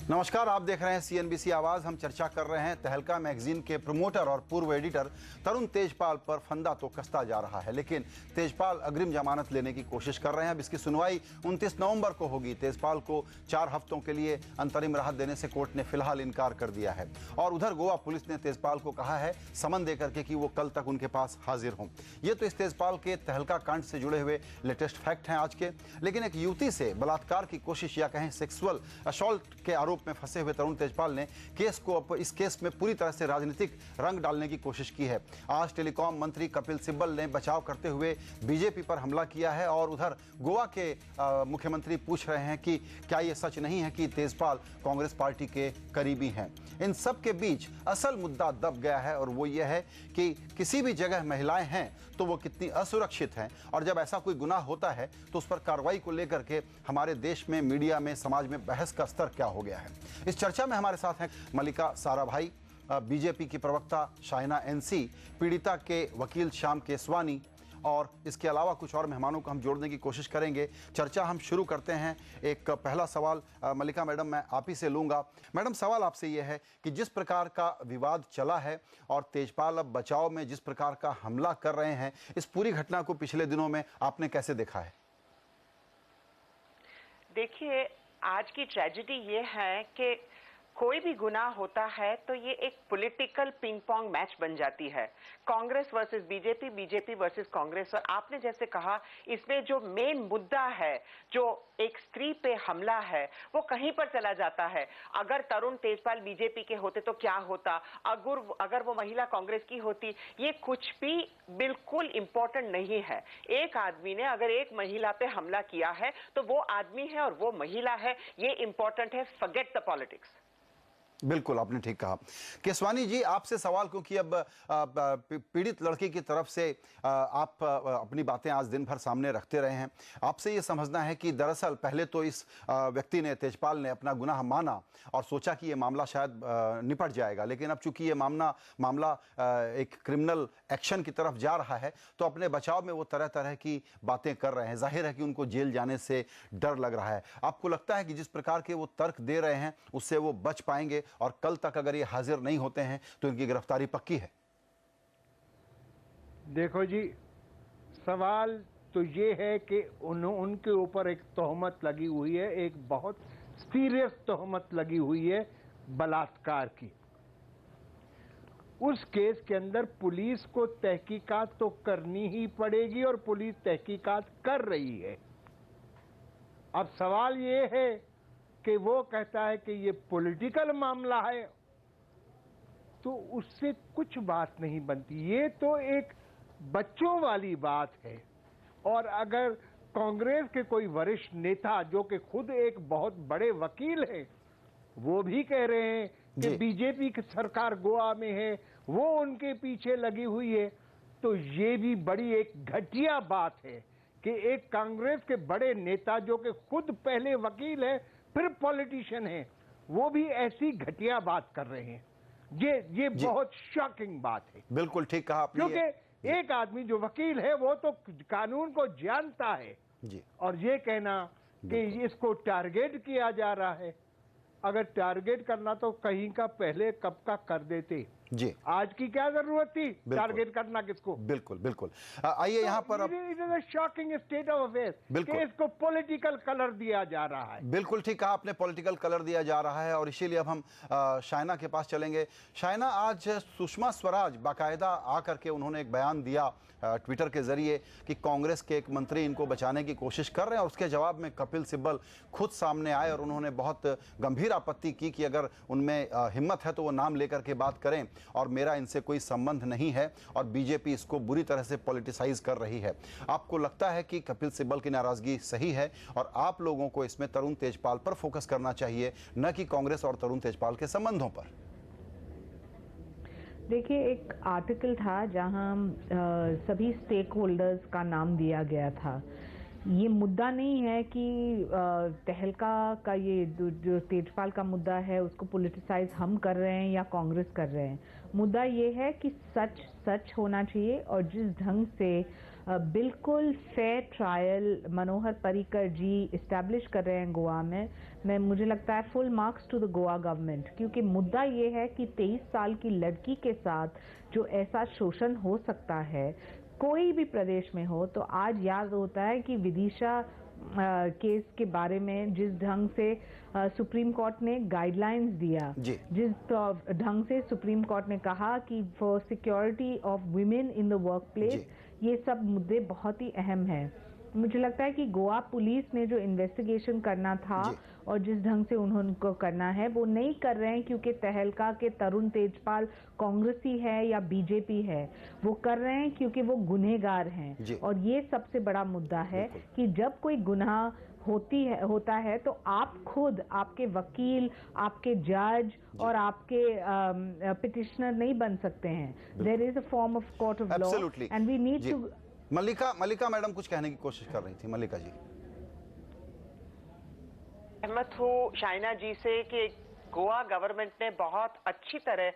नमस्कार, आप देख रहे हैं सीएनबीसी आवाज। हम चर्चा कर रहे हैं तहलका मैगजीन के प्रमोटर और पूर्व एडिटर तरुण तेजपाल पर फंदा तो कसता जा रहा है, लेकिन तेजपाल अग्रिम जमानत लेने की कोशिश कर रहे हैं। अब इसकी सुनवाई 29 नवंबर को होगी। तेजपाल को 4 हफ्तों के लिए अंतरिम राहत देने से कोर्ट ने फिलहाल इनकार कर दिया है। और उधर गोवा पुलिस ने तेजपाल को कहा है समन देकर के कि वो कल तक उनके पास हाजिर हों। ये तो इस तेजपाल के तहलका कांड से जुड़े हुए लेटेस्ट फैक्ट हैं आज के। लेकिन एक युवती से बलात्कार की कोशिश या कहें सेक्सुअल असॉल्ट के आरोप में फंसे हुए तरुण तेजपाल ने इस केस में पूरी तरह से राजनीतिक रंग डालने की कोशिश की है। आज टेलीकॉम मंत्री कपिल सिब्बल ने बचाव करते हुए बीजेपी पर हमला किया है और उधर गोवा के मुख्यमंत्री पूछ रहे हैं कि क्या यह सच नहीं है कि तेजपाल कांग्रेस पार्टी के करीबी हैं। इन सब के बीच असल मुद्दा दब गया है और वो ये है कि किसी भी जगह महिलाएं हैं तो वो कितनी असुरक्षित हैं, और जब ऐसा कोई गुनाह होता है तो उस पर कार्रवाई को लेकर के हमारे देश में, मीडिया में, समाज में बहस का स्तर क्या हो गया है। इस चर्चा में हमारे साथ हैं मल्लिका साराभाई, बीजेपी की प्रवक्ता शाहिना एनसी, पीड़िता के वकील श्याम केसवानी, और इसके अलावा कुछ और मेहमानों को हम जोड़ने की कोशिश करेंगे। चर्चा हम शुरू करते हैं। एक पहला सवाल मल्लिका मैडम मैं आप ही से लूँगा। मैडम, सवाल आपसे ये है कि जिस प्रकार का विवाद चला है और तेजपाल अब बचाव में जिस प्रकार का हमला कर रहे हैं, इस पूरी घटना को पिछले दिनों में आपने कैसे देखा है? देखिए, आज की ट्रेजेडी ये है कि कोई भी गुनाह होता है तो ये एक पॉलिटिकल पिंग पोंग मैच बन जाती है, Congress versus BJP, BJP versus Congress. और आपने जैसे कहा, इसमें जो मेन मुद्दा है, जो एक स्त्री पे हमला है, वो कहीं पर चला जाता है। अगर तरुण तेजपाल बीजेपी के होते तो क्या होता, अगर वो महिला कांग्रेस की होती, ये कुछ भी बिल्कुल इंपॉर्टेंट नहीं है। एक आदमी ने अगर एक महिला पे हमला किया है तो वो आदमी है और वो महिला है, ये इंपॉर्टेंट है। Forget the politics. बिल्कुल, आपने ठीक कहा। केसवानी जी, आपसे सवाल, क्योंकि अब पीड़ित लड़की की तरफ से आप अपनी बातें आज दिन भर सामने रखते रहे हैं। आपसे ये समझना है कि दरअसल पहले तो इस व्यक्ति ने, तेजपाल ने, अपना गुनाह माना और सोचा कि ये मामला शायद निपट जाएगा, लेकिन अब चूंकि ये मामला एक क्रिमिनल एक्शन की तरफ जा रहा है तो अपने बचाव में वो तरह तरह की बातें कर रहे हैं। जाहिर है कि उनको जेल जाने से डर लग रहा है। आपको लगता है कि जिस प्रकार के वो तर्क दे रहे हैं उससे वो बच पाएंगे और कल तक अगर ये हाजिर नहीं होते हैं तो इनकी गिरफ्तारी पक्की है? देखो जी, सवाल तो ये है कि उनके ऊपर एक तोहमत लगी हुई है, एक बहुत सीरियस तोहमत लगी हुई है बलात्कार की। उस केस के अंदर पुलिस को तहकीकात तो करनी ही पड़ेगी और पुलिस तहकीकात कर रही है। अब सवाल ये है कि वो कहता है कि ये पॉलिटिकल मामला है, तो उससे कुछ बात नहीं बनती। ये तो एक बच्चों वाली बात है। और अगर कांग्रेस के कोई वरिष्ठ नेता, जो कि खुद एक बहुत बड़े वकील हैं, वो भी कह रहे हैं कि बीजेपी की सरकार गोवा में है, वो उनके पीछे लगी हुई है, तो ये भी बड़ी एक घटिया बात है कि एक कांग्रेस के बड़े नेता, जो कि खुद पहले वकील है फिर पॉलिटिशियन है, वो भी ऐसी घटिया बात कर रहे हैं। ये बहुत शॉकिंग बात है। बिल्कुल ठीक कहा आपने। क्योंकि एक आदमी जो वकील है वो तो कानून को जानता है जी। और ये कहना कि इसको टारगेट किया जा रहा है, अगर टारगेट करना तो कहीं का पहले कब का कर देते जी। आज की क्या जरूरत थी टारगेट करना किसको? बिल्कुल बिल्कुल। आइए यहाँ पर अब शॉकिंग स्टेट ऑफ अफेयर्स कि इसको पॉलिटिकल कलर दिया जा रहा है। बिल्कुल ठीक कहा आपने, पॉलिटिकल कलर दिया जा रहा है। और इसीलिए अब हम शाहिना के पास चलेंगे। शाहिना, आज सुषमा स्वराज बाकायदा आकर के उन्होंने एक बयान दिया ट्विटर के जरिए कि कांग्रेस के एक मंत्री इनको बचाने की कोशिश कर रहे हैं, और उसके जवाब में कपिल सिब्बल खुद सामने आए और उन्होंने बहुत गंभीर आपत्ति की कि अगर उनमें हिम्मत है तो वो नाम लेकर के बात करें, और मेरा इनसे कोई संबंध नहीं है, और बीजेपी इसको बुरी तरह से पॉलिटिसाइज कर रही है। आपको लगता है कि कपिल सिब्बल की नाराजगी सही है और आप लोगों को इसमें तरुण तेजपाल पर फोकस करना चाहिए, न कि कांग्रेस और तरुण तेजपाल के संबंधों पर? देखिए, एक आर्टिकल था जहां सभी स्टेक होल्डर्स का नाम दिया गया था। ये मुद्दा नहीं है कि तहलका का ये जो तेजपाल का मुद्दा है उसको पॉलिटिसाइज हम कर रहे हैं या कांग्रेस कर रहे हैं। मुद्दा ये है कि सच सच होना चाहिए, और जिस ढंग से बिल्कुल fair trial Manohar Parrikar ji establish कर रहे हैं गोवा में, मुझे लगता है full marks to the Goa government, क्योंकि मुद्दा ये है कि 23 साल की लड़की के साथ जो ऐसा शोषण हो सकता है कोई भी प्रदेश में हो, तो आज याद होता है कि विदिशा केस के बारे में जिस ढंग से सुप्रीम कोर्ट ने गाइडलाइंस दिया, जिस ढंग से सुप्रीम कोर्ट ने कहा कि for security of women in the work place, ये सब मुद्दे बहुत ही अहम हैं। मुझे लगता है कि गोवा पुलिस ने जो इन्वेस्टिगेशन करना था और जिस ढंग से उनको करना है वो नहीं कर रहे हैं, क्योंकि तहलका के तरुण तेजपाल कांग्रेसी है या बीजेपी है, वो कर रहे हैं क्योंकि वो गुनहगार हैं। और ये सबसे बड़ा मुद्दा है कि जब कोई गुनाह होता है तो आप खुद, आपके वकील, आपके जज और आपके पिटिशनर नहीं बन सकते हैं। There is a form of court of law and we need to. Mallika madam कुछ कहने की कोशिश कर रही थी। मल्लिका जी। सहमत हूँ शाइना जी से कि गोवा गवर्नमेंट ने बहुत अच्छी तरह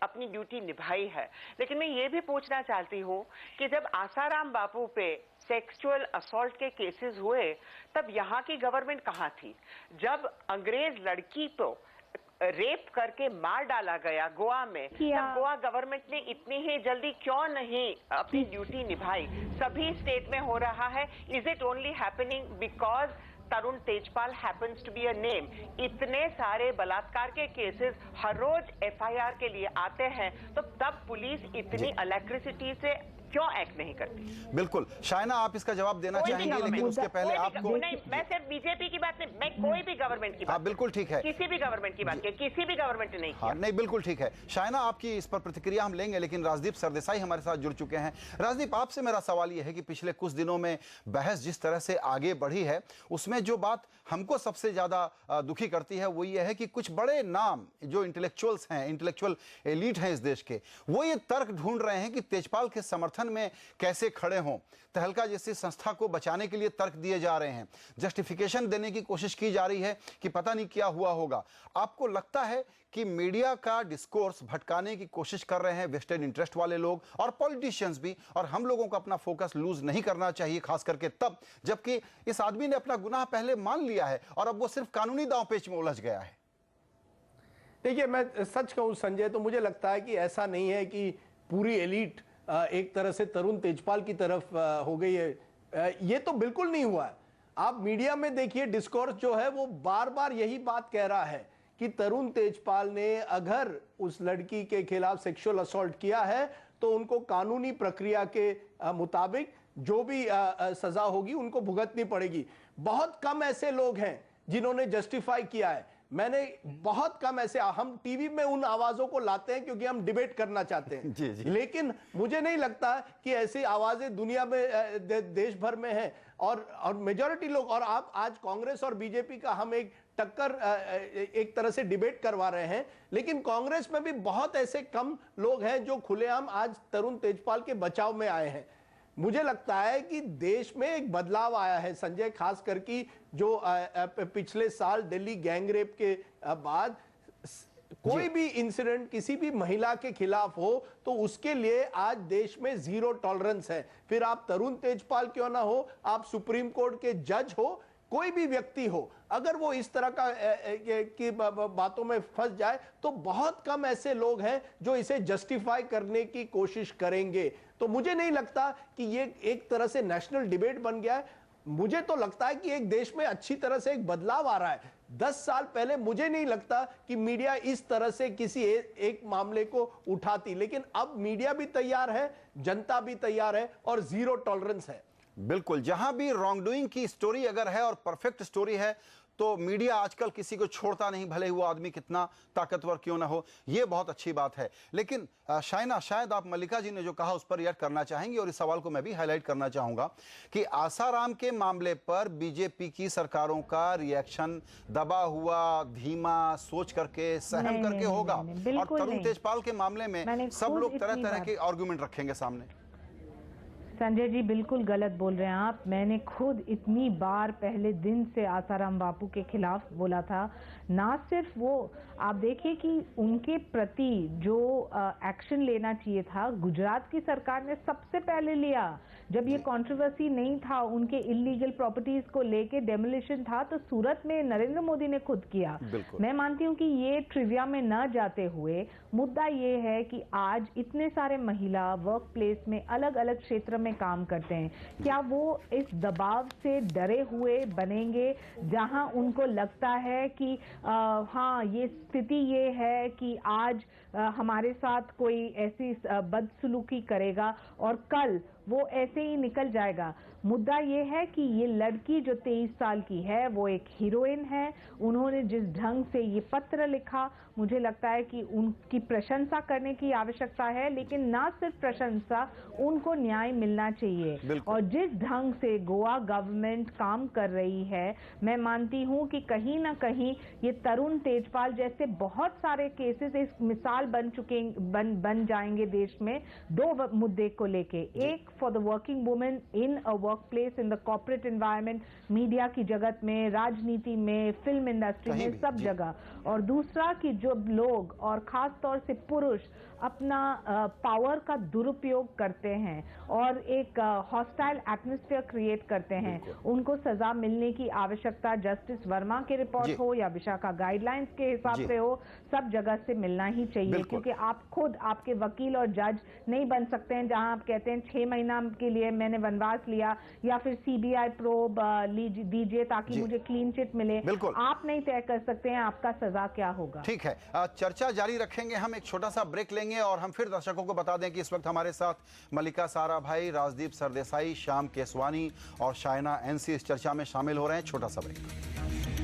अपनी ड्यूटी निभाई है, लेकिन मैं ये भी पूछना चाहती हूँ कि जब आसाराम बापू पे सेक्सुअल असॉल्ट के केसेस हुए तब यहाँ की गवर्नमेंट कहाँ थी? जब अंग्रेज लड़की को रेप करके मार डाला गया गोवा में, तब गोवा गवर्नमेंट ने इतनी ही जल्दी क्यों नहीं अपनी ड्यूटी निभाई? सभी स्टेट में हो रहा है। Is it only happening because Tarun Tejpal happens to be a name? इतने सारे बलात्कार के केसेस हर रोज एफआईआर के लिए आते हैं, तो तब पुलिस इतनी अलैक्रिसिटी से क्यों एक्ट नहीं करती? बिल्कुल शाइना, आप इसका जवाब देना चाहेंगे, लेकिन उसके पहले आपको नहीं, मैं सिर्फ बीजेपी की बात नहीं, मैं कोई भी गवर्नमेंट की बात, बिल्कुल ठीक है, किसी भी गवर्नमेंट की बात, किसी भी गवर्नमेंट ने नहीं किया। नहीं बिल्कुल ठीक है शाइना, आपकी इस पर प्रतिक्रिया हम लेंगे, लेकिन राजदीप सरदेसाई हमारे साथ जुड़ चुके हैं। राजदीप, आपसे मेरा सवाल यह है कि पिछले कुछ दिनों में बहस जिस तरह से आगे बढ़ी है, उसमें जो बात हमको सबसे ज्यादा दुखी करती है वो ये है कि कुछ बड़े नाम जो इंटेलेक्चुअल्स हैं, इंटेलेक्चुअल एलीट हैं इस देश के, वो ये तर्क ढूंढ रहे हैं कि तेजपाल के समर्थन में कैसे खड़े हों। तहलका जैसी संस्था को बचाने के लिए तर्क दिए जा रहे हैं, जस्टिफिकेशन देने की कोशिश की जा रही है कि पता नहीं क्या हुआ होगा। आपको लगता है कि मीडिया का डिस्कोर्स भटकाने की कोशिश कर रहे हैं वेस्टेड इंटरेस्ट वाले लोग और पॉलिटिशियंस भी, और हम लोगों को अपना फोकस लूज नहीं करना चाहिए, खास करके तब जबकि इस आदमी ने अपना गुनाह पहले मान लिया है और अब वो सिर्फ कानूनी दांवपेच में उलझ गया है? देखिए, मैं सच कहूं संजय, तो मुझे लगता है कि ऐसा नहीं है कि पूरी एलीट एक तरह से तरुण तेजपाल की तरफ हो गई है। ये तो बिल्कुल नहीं हुआ है। आप मीडिया में देखिए, डिस्कोर्स जो है वो बार बार यही बात कह रहा है कि तरुण तेजपाल ने अगर उस लड़की के खिलाफ सेक्सुअल असॉल्ट किया है तो उनको कानूनी प्रक्रिया के मुताबिक जो भी सजा होगी उनको भुगतनी पड़ेगी। बहुत कम ऐसे लोग हैं जिन्होंने जस्टिफाई किया है। मैंने बहुत कम ऐसे, हम टीवी में उन आवाजों को लाते हैं क्योंकि हम डिबेट करना चाहते हैं जी। लेकिन मुझे नहीं लगता कि ऐसी आवाजें दुनिया में देश भर में हैं और मेजॉरिटी लोग, और आप आज कांग्रेस और बीजेपी का हम एक टक्कर एक तरह से डिबेट करवा रहे हैं, लेकिन कांग्रेस में भी बहुत ऐसे कम लोग हैं जो खुलेआम आज तरुण तेजपाल के बचाव में आए हैं। मुझे लगता है कि देश में एक बदलाव आया है संजय, खास करके जो पिछले साल दिल्ली गैंगरेप के बाद कोई भी इंसिडेंट किसी भी महिला के खिलाफ हो तो उसके लिए आज देश में जीरो टॉलरेंस है। फिर आप तरुण तेजपाल क्यों ना हो, आप सुप्रीम कोर्ट के जज हो, कोई भी व्यक्ति हो, अगर वो इस तरह का की बातों में फंस जाए तो बहुत कम ऐसे लोग हैं जो इसे जस्टिफाई करने की कोशिश करेंगे। तो मुझे नहीं लगता कि ये एक तरह से नेशनल डिबेट बन गया है। मुझे तो लगता है कि एक देश में अच्छी तरह से एक बदलाव आ रहा है। 10 साल पहले मुझे नहीं लगता कि मीडिया इस तरह से किसी एक मामले को उठाती, लेकिन अब मीडिया भी तैयार है, जनता भी तैयार है और जीरो टॉलरेंस है। बिल्कुल, जहां भी रॉन्ग डूइंग की स्टोरी अगर है और परफेक्ट स्टोरी है तो मीडिया आजकल किसी को छोड़ता नहीं, भले वो आदमी कितना ताकतवर क्यों ना हो। ये बहुत अच्छी बात है। लेकिन शाइना, शायद आप मल्लिका जी ने जो कहा उस पर रिएक्ट करना चाहेंगी, और इस सवाल को मैं भी हाईलाइट करना चाहूंगा कि आसाराम के मामले पर बीजेपी की सरकारों का रिएक्शन दबा हुआ, धीमा, सोच करके, सहम करके होगा, और तरुण तेजपाल के मामले में सब लोग तरह तरह के आर्गुमेंट रखेंगे सामने। संजय जी बिल्कुल गलत बोल रहे हैं आप। मैंने खुद इतनी बार पहले दिन से आसाराम बापू के खिलाफ बोला था, ना सिर्फ वो, आप देखिए कि उनके प्रति जो एक्शन लेना चाहिए था गुजरात की सरकार ने सबसे पहले लिया। जब ये कंट्रोवर्सी नहीं था, उनके इलीगल प्रॉपर्टीज को लेके डेमोलिशन था, तो सूरत में नरेंद्र मोदी ने खुद किया। मैं मानती हूँ कि ये ट्रिविया में न जाते हुए मुद्दा ये है कि आज इतने सारे महिला वर्क प्लेस में अलग अलग क्षेत्र में काम करते हैं, क्या वो इस दबाव से डरे हुए बनेंगे जहां उनको लगता है कि हाँ ये स्थिति ये है कि आज हमारे साथ कोई ऐसी बदसलूकी करेगा और कल वो ऐसे ही निकल जाएगा। मुद्दा ये है कि ये लड़की जो 23 साल की है वो एक हीरोइन है। उन्होंने जिस ढंग से ये पत्र लिखा, मुझे लगता है कि उनकी प्रशंसा करने की आवश्यकता है, लेकिन ना सिर्फ प्रशंसा, उनको न्याय मिलना चाहिए। और जिस ढंग से गोवा गवर्नमेंट काम कर रही है, मैं मानती हूं कि कहीं ना कहीं ये तरुण तेजपाल जैसे बहुत सारे केसेस इस मिसाल बन जाएंगे देश में। दो मुद्दे को लेके, एक for the working women in a work place, in the corporate environment, media की जगत में, राजनीति में, फिल्म इंडस्ट्री में, सब जगह, और दूसरा कि जो लोग और खास तौर से पुरुष अपना पावर का दुरुपयोग करते हैं और एक हॉस्टाइल एटमॉस्फेयर क्रिएट करते हैं, उनको सजा मिलने की आवश्यकता जस्टिस वर्मा के रिपोर्ट हो या विशाखा गाइडलाइंस के हिसाब से हो, सब जगह से मिलना ही चाहिए। क्योंकि आप खुद आपके वकील और जज नहीं बन सकते हैं जहां आप कहते हैं 6 महीना के लिए मैंने वनवास लिया या फिर सीबीआई प्रोब दीजिए ताकि मुझे क्लीन चिट मिले। आप नहीं तय कर सकते हैं आपका सजा क्या होगा। ठीक है, चर्चा जारी रखेंगे। हम एक छोटा सा ब्रेक लेंगे और हम फिर दर्शकों को बता दें कि इस वक्त हमारे साथ मल्लिका साराभाई, राजदीप सरदेसाई, श्याम केसवानी और शायना एनसी इस चर्चा में शामिल हो रहे हैं। छोटा सा ब्रेक।